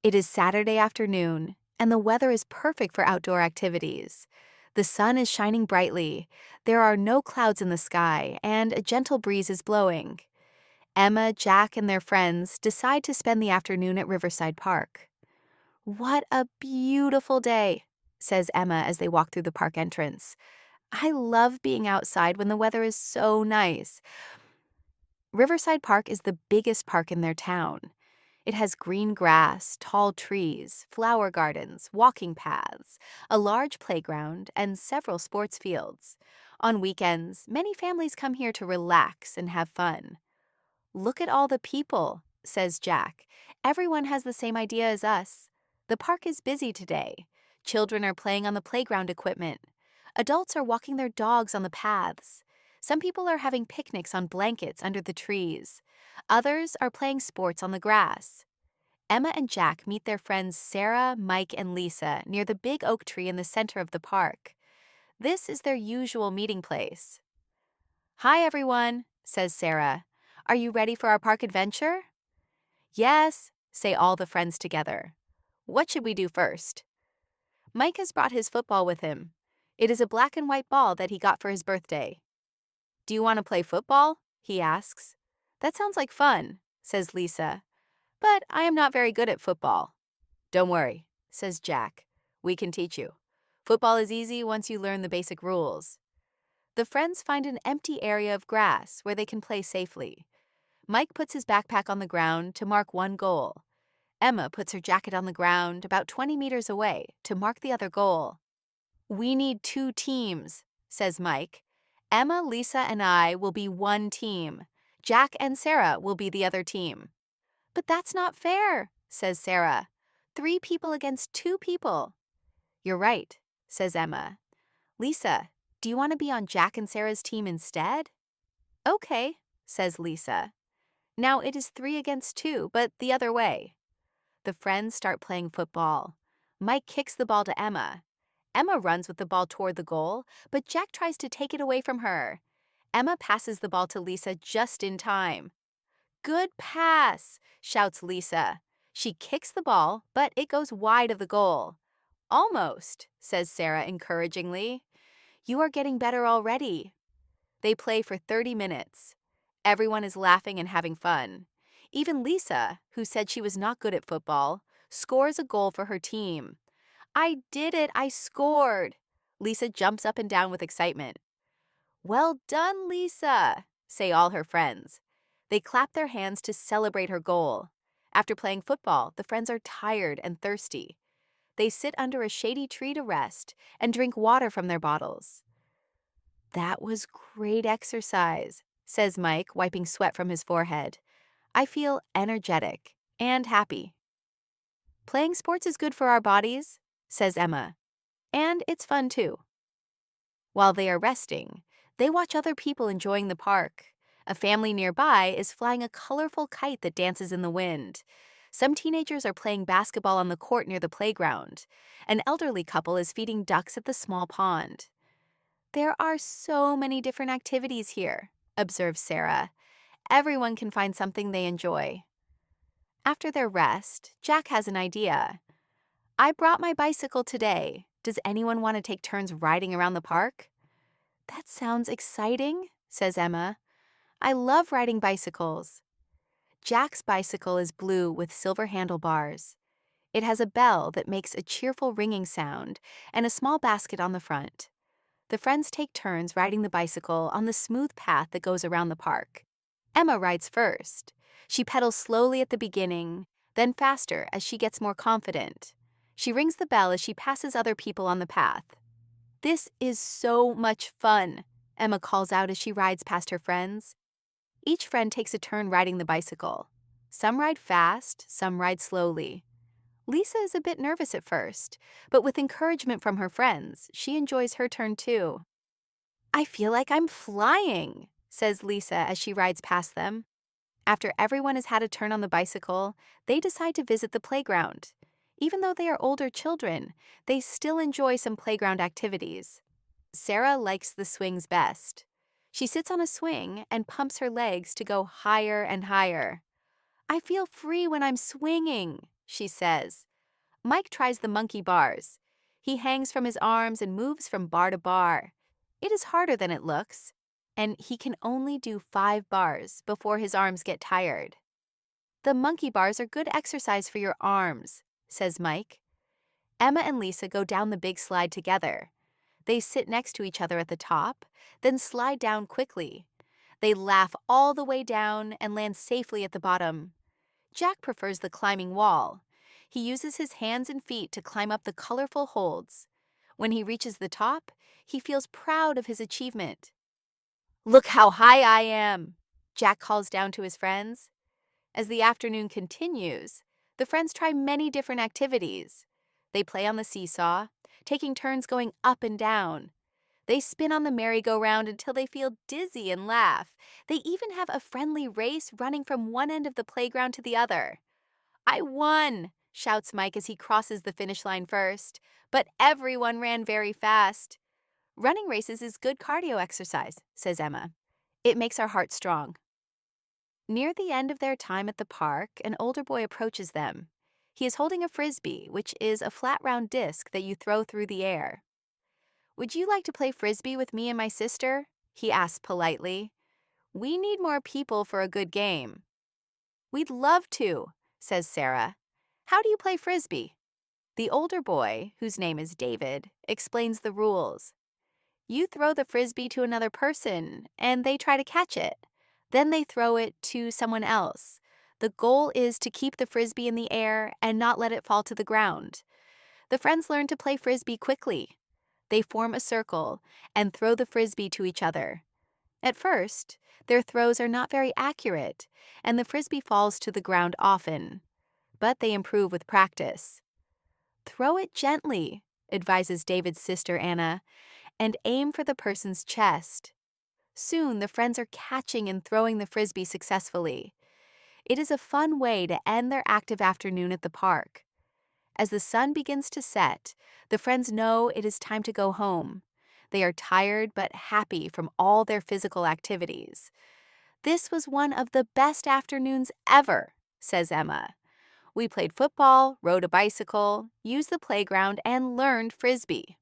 It is Saturday afternoon, and the weather is perfect for outdoor activities. The sun is shining brightly, there are no clouds in the sky, and a gentle breeze is blowing. Emma, Jack, and their friends decide to spend the afternoon at Riverside Park. "What a beautiful day," says Emma as they walk through the park entrance. "I love being outside when the weather is so nice." Riverside Park is the biggest park in their town. It has green grass, tall trees, flower gardens, walking paths, a large playground, and several sports fields. On weekends, many families come here to relax and have fun. "Look at all the people," says Jack. "Everyone has the same idea as us. The park is busy today. Children are playing on the playground equipment. Adults are walking their dogs on the paths. Some people are having picnics on blankets under the trees. Others are playing sports on the grass." Emma and Jack meet their friends Sarah, Mike, and Lisa near the big oak tree in the center of the park. This is their usual meeting place. "Hi, everyone," says Sarah. "Are you ready for our park adventure?" "Yes," say all the friends together. "What should we do first?" Mike has brought his football with him. It is a black and white ball that he got for his birthday. "Do you want to play football?" he asks. "That sounds like fun," says Lisa. "But I am not very good at football." "Don't worry," says Jack. "We can teach you. Football is easy once you learn the basic rules." The friends find an empty area of grass where they can play safely. Mike puts his backpack on the ground to mark one goal. Emma puts her jacket on the ground about 20 meters away to mark the other goal. "We need 2 teams," says Mike. "Emma, Lisa, and I will be one team. Jack and Sarah will be the other team." "But that's not fair," says Sarah. 3 people against 2 people." "You're right," says Emma. "Lisa, do you want to be on Jack and Sarah's team instead?" "Okay," says Lisa. Now it is 3 against 2, but the other way. The friends start playing football. Mike kicks the ball to Emma. Emma runs with the ball toward the goal, but Jack tries to take it away from her. Emma passes the ball to Lisa just in time. "Good pass," shouts Lisa. She kicks the ball, but it goes wide of the goal. "Almost," says Sarah encouragingly. "You are getting better already." They play for 30 minutes. Everyone is laughing and having fun. Even Lisa, who said she was not good at football, scores a goal for her team. "I did it! I scored!" Lisa jumps up and down with excitement. "Well done, Lisa!" say all her friends. They clap their hands to celebrate her goal. After playing football, the friends are tired and thirsty. They sit under a shady tree to rest and drink water from their bottles. "That was great exercise," says Mike, wiping sweat from his forehead. "I feel energetic and happy." "Playing sports is good for our bodies," says Emma. "And it's fun too." While they are resting, they watch other people enjoying the park. A family nearby is flying a colorful kite that dances in the wind. Some teenagers are playing basketball on the court near the playground. An elderly couple is feeding ducks at the small pond. "There are so many different activities here," observes Sarah. "Everyone can find something they enjoy." After their rest, Jack has an idea. "I brought my bicycle today. Does anyone want to take turns riding around the park?" "That sounds exciting," says Emma. "I love riding bicycles." Jack's bicycle is blue with silver handlebars. It has a bell that makes a cheerful ringing sound and a small basket on the front. The friends take turns riding the bicycle on the smooth path that goes around the park. Emma rides first. She pedals slowly at the beginning, then faster as she gets more confident. She rings the bell as she passes other people on the path. "This is so much fun," Emma calls out as she rides past her friends. Each friend takes a turn riding the bicycle. Some ride fast, some ride slowly. Lisa is a bit nervous at first, but with encouragement from her friends, she enjoys her turn too. "I feel like I'm flying," says Lisa as she rides past them. After everyone has had a turn on the bicycle, they decide to visit the playground. Even though they are older children, they still enjoy some playground activities. Sarah likes the swings best. She sits on a swing and pumps her legs to go higher and higher. "I feel free when I'm swinging," she says. Mike tries the monkey bars. He hangs from his arms and moves from bar to bar. It is harder than it looks, and he can only do 5 bars before his arms get tired. The monkey bars are good exercise for your arms, says Mike. Emma and Lisa go down the big slide together. They sit next to each other at the top, then slide down quickly. They laugh all the way down and land safely at the bottom. Jack prefers the climbing wall. He uses his hands and feet to climb up the colorful holds. When he reaches the top, he feels proud of his achievement. "Look how high I am," Jack calls down to his friends. As the afternoon continues, the friends try many different activities. They play on the seesaw, taking turns going up and down. They spin on the merry-go-round until they feel dizzy and laugh. They even have a friendly race running from one end of the playground to the other. "I won!" shouts Mike as he crosses the finish line first. But everyone ran very fast. "Running races is good cardio exercise," says Emma. "It makes our hearts strong." Near the end of their time at the park, an older boy approaches them. He is holding a frisbee, which is a flat round disc that you throw through the air. "Would you like to play frisbee with me and my sister?" he asks politely. "We need more people for a good game." "We'd love to," says Sarah. "How do you play frisbee?" The older boy, whose name is David, explains the rules. You throw the frisbee to another person, and they try to catch it. Then they throw it to someone else. The goal is to keep the frisbee in the air and not let it fall to the ground. The friends learn to play frisbee quickly. They form a circle and throw the frisbee to each other. At first, their throws are not very accurate, and the frisbee falls to the ground often. But they improve with practice. "Throw it gently," advises David's sister Anna, "and aim for the person's chest." Soon, the friends are catching and throwing the frisbee successfully. It is a fun way to end their active afternoon at the park. As the sun begins to set, the friends know it is time to go home. They are tired but happy from all their physical activities. "This was one of the best afternoons ever," says Emma. "We played football, rode a bicycle, used the playground, and learned frisbee.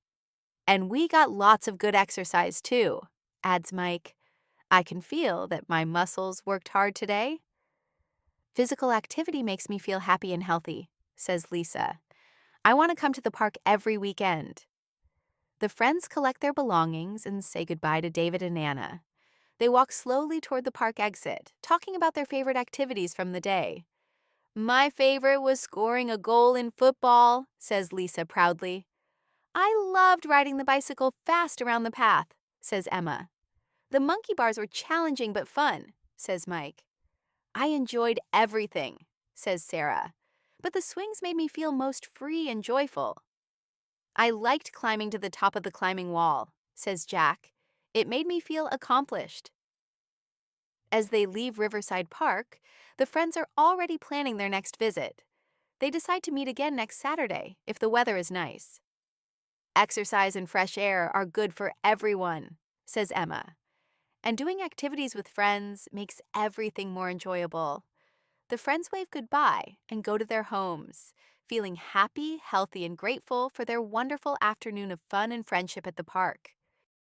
And we got lots of good exercise too," adds Mike. "I can feel that my muscles worked hard today." "Physical activity makes me feel happy and healthy," says Lisa. "I want to come to the park every weekend." The friends collect their belongings and say goodbye to David and Anna. They walk slowly toward the park exit, talking about their favorite activities from the day. "My favorite was scoring a goal in football," says Lisa proudly. "I loved riding the bicycle fast around the path," says Emma. "The monkey bars were challenging but fun," says Mike. "I enjoyed everything," says Sarah. "But the swings made me feel most free and joyful." "I liked climbing to the top of the climbing wall," says Jack. "It made me feel accomplished." As they leave Riverside Park, the friends are already planning their next visit. They decide to meet again next Saturday if the weather is nice. "Exercise and fresh air are good for everyone," says Emma. "And doing activities with friends makes everything more enjoyable." The friends wave goodbye and go to their homes, feeling happy, healthy, and grateful for their wonderful afternoon of fun and friendship at the park.